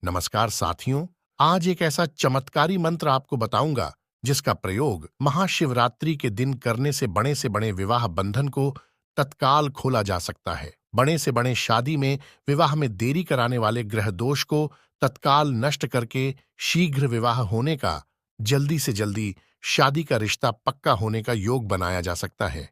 नमस्कार साथियों। आज एक ऐसा चमत्कारी मंत्र आपको बताऊंगा जिसका प्रयोग महाशिवरात्रि के दिन करने से बड़े विवाह बंधन को तत्काल खोला जा सकता है। बड़े से बड़े शादी में विवाह में देरी कराने वाले ग्रह दोष को तत्काल नष्ट करके शीघ्र विवाह होने का, जल्दी से जल्दी शादी का रिश्ता पक्का होने का योग बनाया जा सकता है।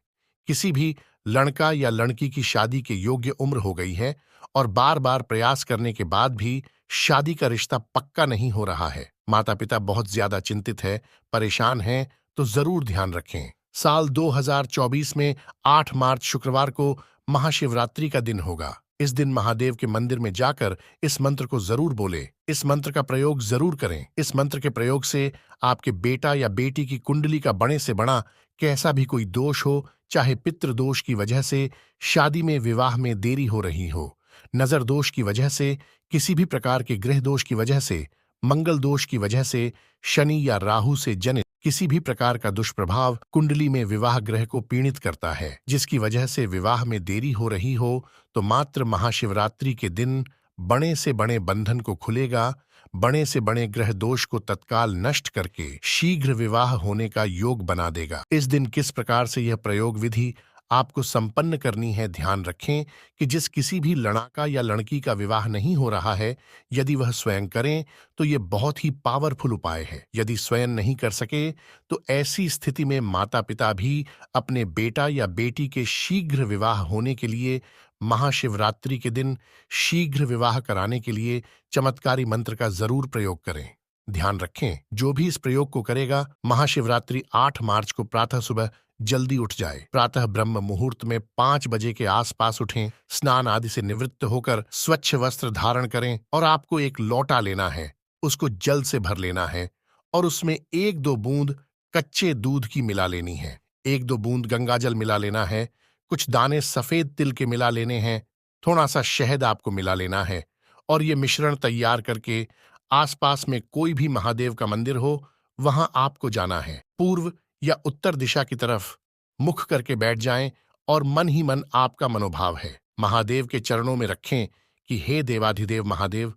किसी भी लड़का या लड़की की शादी के योग्य उम्र हो गई है और बार बार प्रयास करने के बाद भी शादी का रिश्ता पक्का नहीं हो रहा है, माता पिता बहुत ज्यादा चिंतित है, परेशान हैं, तो जरूर ध्यान रखें। साल 2024 में 8 मार्च शुक्रवार को महाशिवरात्रि का दिन होगा। इस दिन महादेव के मंदिर में जाकर इस मंत्र को जरूर बोले। इस मंत्र का प्रयोग जरूर करें। इस मंत्र के प्रयोग से आपके बेटा या बेटी की कुंडली का बड़े से बड़ा कैसा भी कोई दोष हो, चाहे पितृ दोष की वजह से शादी में विवाह में देरी हो रही हो, नजर दोष की वजह से, किसी भी प्रकार के ग्रह दोष की वजह से, मंगल दोष की वजह से, शनि या राहु से जनित किसी भी प्रकार का दुष्प्रभाव कुंडली में विवाह ग्रह को पीड़ित करता है, जिसकी वजह से विवाह में देरी हो रही हो, तो मात्र महाशिवरात्रि के दिन बड़े से बड़े बंधन को खुलेगा, बड़े से बड़े ग्रह दोष को तत्काल नष्ट करके शीघ्र विवाह होने का योग बना देगा। इस दिन किस प्रकार से यह प्रयोग विधि आपको संपन्न करनी है, ध्यान रखें कि जिस किसी भी लड़का या लड़की का विवाह नहीं हो रहा है, यदि वह स्वयं करें तो ये बहुत ही पावरफुल उपाय है। यदि स्वयं नहीं कर सके तो ऐसी स्थिति में माता पिता भी अपने बेटा या बेटी के शीघ्र विवाह होने के लिए महाशिवरात्रि के दिन शीघ्र विवाह कराने के लिए चमत्कारी मंत्र का जरूर प्रयोग करें। ध्यान रखें, जो भी इस प्रयोग को करेगा महाशिवरात्रि 8 मार्च को प्रातः सुबह जल्दी उठ जाए। प्रातः ब्रह्म मुहूर्त में 5 बजे के आसपास उठें, स्नान आदि से निवृत्त होकर स्वच्छ वस्त्र धारण करें और आपको एक लोटा लेना है, उसको जल से भर लेना है और उसमें 1-2 बूंद कच्चे दूध की मिला लेनी है, 1-2 बूंद गंगाजल मिला लेना है, कुछ दाने सफेद तिल के मिला लेने हैं, थोड़ा सा शहद आपको मिला लेना है और ये मिश्रण तैयार करके आसपास में कोई भी महादेव का मंदिर हो वहां आपको जाना है। पूर्व या उत्तर दिशा की तरफ मुख करके बैठ जाएं और मन ही मन आपका मनोभाव है महादेव के चरणों में रखें कि हे देवाधिदेव महादेव,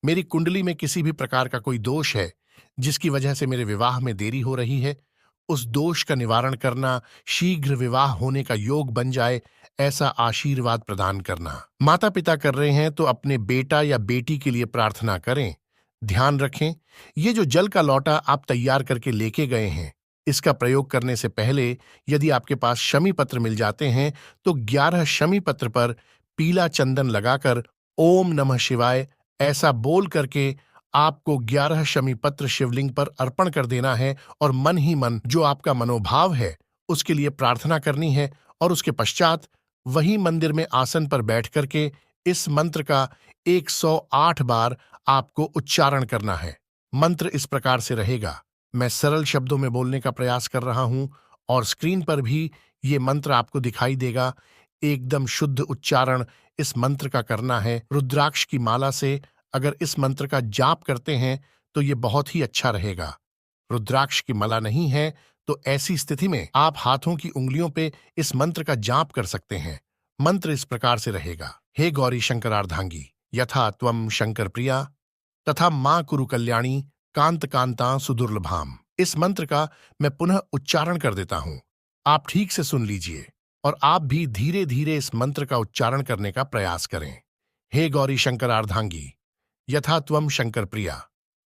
मेरी कुंडली में किसी भी प्रकार का कोई दोष है जिसकी वजह से मेरे विवाह में देरी हो रही है, उस दोष का निवारण करना, शीघ्र विवाह होने का योग बन जाए, ऐसा आशीर्वाद प्रदान करना। माता पिता कर रहे हैं तो अपने बेटा या बेटी के लिए प्रार्थना करें। ध्यान रखें, ये जो जल का लौटा आप तैयार करके लेके गए हैं, इसका प्रयोग करने से पहले यदि आपके पास शमी पत्र मिल जाते हैं तो 11 शमी पत्र पर पीला चंदन लगाकर ओम नमः शिवाय ऐसा बोल करके आपको 11 शमी पत्र शिवलिंग पर अर्पण कर देना है और मन ही मन जो आपका मनोभाव है उसके लिए प्रार्थना करनी है और उसके पश्चात वही मंदिर में आसन पर बैठ करके इस मंत्र का 108 बार आपको उच्चारण करना है। मंत्र इस प्रकार से रहेगा, मैं सरल शब्दों में बोलने का प्रयास कर रहा हूं और स्क्रीन पर भी ये मंत्र आपको दिखाई देगा। एकदम शुद्ध उच्चारण इस मंत्र का करना है। रुद्राक्ष की माला से अगर इस मंत्र का जाप करते हैं तो ये बहुत ही अच्छा रहेगा। रुद्राक्ष की माला नहीं है तो ऐसी स्थिति में आप हाथों की उंगलियों पे इस मंत्र का जाप कर सकते हैं। मंत्र इस प्रकार से रहेगा, हे गौरी शंकरार्धांगी यथा त्वम शंकर प्रिया तथा मां कुरु कल्याणी कांत कांता सुदुर्लभाम। इस मंत्र का मैं पुनः उच्चारण कर देता हूं, आप ठीक से सुन लीजिए और आप भी धीरे धीरे इस मंत्र का उच्चारण करने का प्रयास करें। हे गौरी शंकरार्धांगी यथा त्वम शंकर प्रिया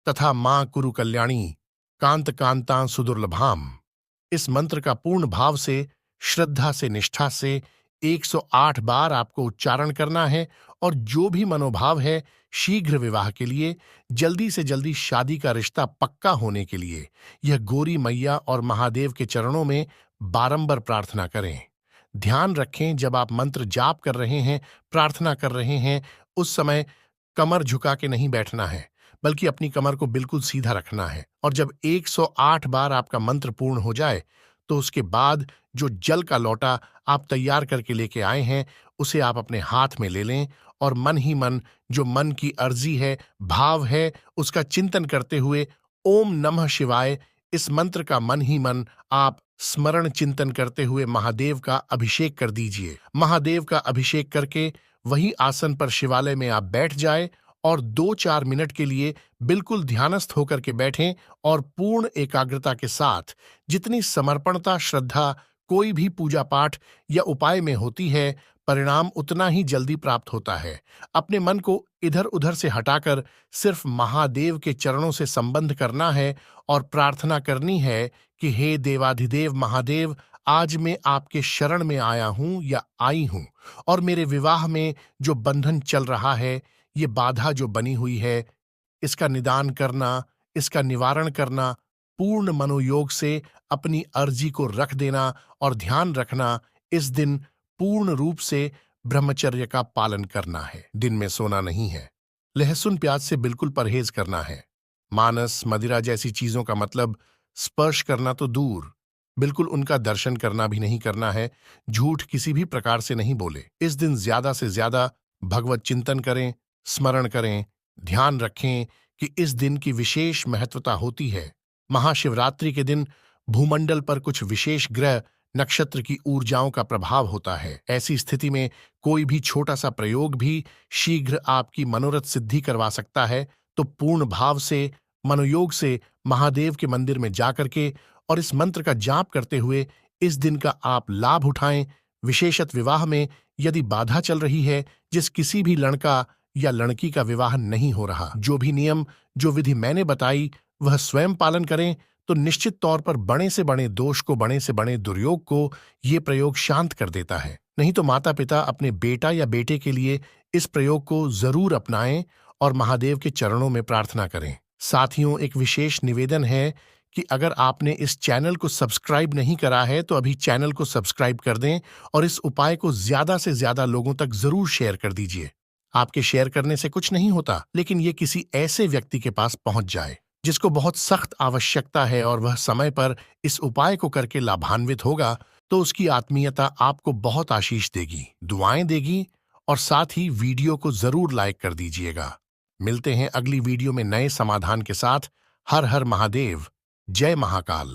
तथा मां कुरु कल्याणी कांत कांता सुदुर्लभाम। इस मंत्र का पूर्ण भाव से, श्रद्धा से, निष्ठा से 108 बार आपको उच्चारण करना है और जो भी मनोभाव है शीघ्र विवाह के लिए, जल्दी से जल्दी शादी का रिश्ता पक्का होने के लिए यह गौरी मैया और महादेव के चरणों में बारंबार प्रार्थना करें। ध्यान रखें, जब आप मंत्र जाप कर रहे हैं, प्रार्थना कर रहे हैं, उस समय कमर झुका के नहीं बैठना है बल्कि अपनी कमर को बिल्कुल सीधा रखना है और जब 108 बार आपका मंत्र पूर्ण हो जाए तो उसके बाद जो जल का लोटा आप तैयार करके लेके आए हैं उसे आप अपने हाथ में ले लें और मन ही मन जो मन की अर्जी है, भाव है, उसका चिंतन करते हुए ओम नमः शिवाय इस मंत्र का मन ही मन आप स्मरण चिंतन करते हुए महादेव का अभिषेक कर दीजिए। महादेव का अभिषेक करके वही आसन पर शिवालय में आप बैठ जाए और 2-4 मिनट के लिए बिल्कुल ध्यानस्थ होकर के बैठें और पूर्ण एकाग्रता के साथ जितनी समर्पणता श्रद्धा कोई भी पूजा पाठ या उपाय में होती है, परिणाम उतना ही जल्दी प्राप्त होता है। अपने मन को इधर उधर से हटाकर सिर्फ महादेव के चरणों से संबंध करना है और प्रार्थना करनी है कि हे देवाधिदेव महादेव, आज मैं आपके शरण में आया हूं या आई हूं और मेरे विवाह में जो बंधन चल रहा है, ये बाधा जो बनी हुई है, इसका निदान करना, इसका निवारण करना, पूर्ण मनोयोग से अपनी अर्जी को रख देना और ध्यान रखना, इस दिन पूर्ण रूप से ब्रह्मचर्य का पालन करना है। दिन में सोना नहीं है। लहसुन प्याज से बिल्कुल परहेज करना है। मांस मदिरा जैसी चीजों का मतलब स्पर्श करना तो दूर, बिल्कुल उनका दर्शन करना भी नहीं करना है। झूठ किसी भी प्रकार से नहीं बोले। इस दिन ज्यादा से ज्यादा भगवत चिंतन करें, स्मरण करें, ध्यान रखें कि इस दिन की विशेष महत्वता होती है। महाशिवरात्रि के दिन भूमंडल पर कुछ विशेष ग्रह नक्षत्र की ऊर्जाओं का प्रभाव होता है। ऐसी स्थिति में कोई भी छोटा सा प्रयोग भी शीघ्र आपकी मनोरथ सिद्धि करवा सकता है। तो पूर्ण भाव से मनोयोग से महादेव के मंदिर में जाकर के और इस मंत्र का जाप करते हुए इस दिन का आप लाभ उठाएं। विशेषत विवाह में यदि बाधा चल रही है, जिस किसी भी लड़का या लड़की का विवाह नहीं हो रहा, जो भी नियम जो विधि मैंने बताई वह स्वयं पालन करें, तो निश्चित तौर पर बड़े से बड़े दोष को, बड़े से बड़े दुर्योग को ये प्रयोग शांत कर देता है। नहीं तो माता पिता अपने बेटा या बेटे के लिए इस प्रयोग को जरूर अपनाएं और महादेव के चरणों में प्रार्थना करें। साथियों, एक विशेष निवेदन है कि अगर आपने इस चैनल को सब्सक्राइब नहीं करा है तो अभी चैनल को सब्सक्राइब कर दें और इस उपाय को ज्यादा से ज्यादा लोगों तक जरूर शेयर कर दीजिए। आपके शेयर करने से कुछ नहीं होता, लेकिन ये किसी ऐसे व्यक्ति के पास पहुंच जाए जिसको बहुत सख्त आवश्यकता है और वह समय पर इस उपाय को करके लाभान्वित होगा, तो उसकी आत्मीयता आपको बहुत आशीष देगी, दुआएं देगी और साथ ही वीडियो को जरूर लाइक कर दीजिएगा। मिलते हैं अगली वीडियो में नए समाधान के साथ। हर हर महादेव, जय महाकाल।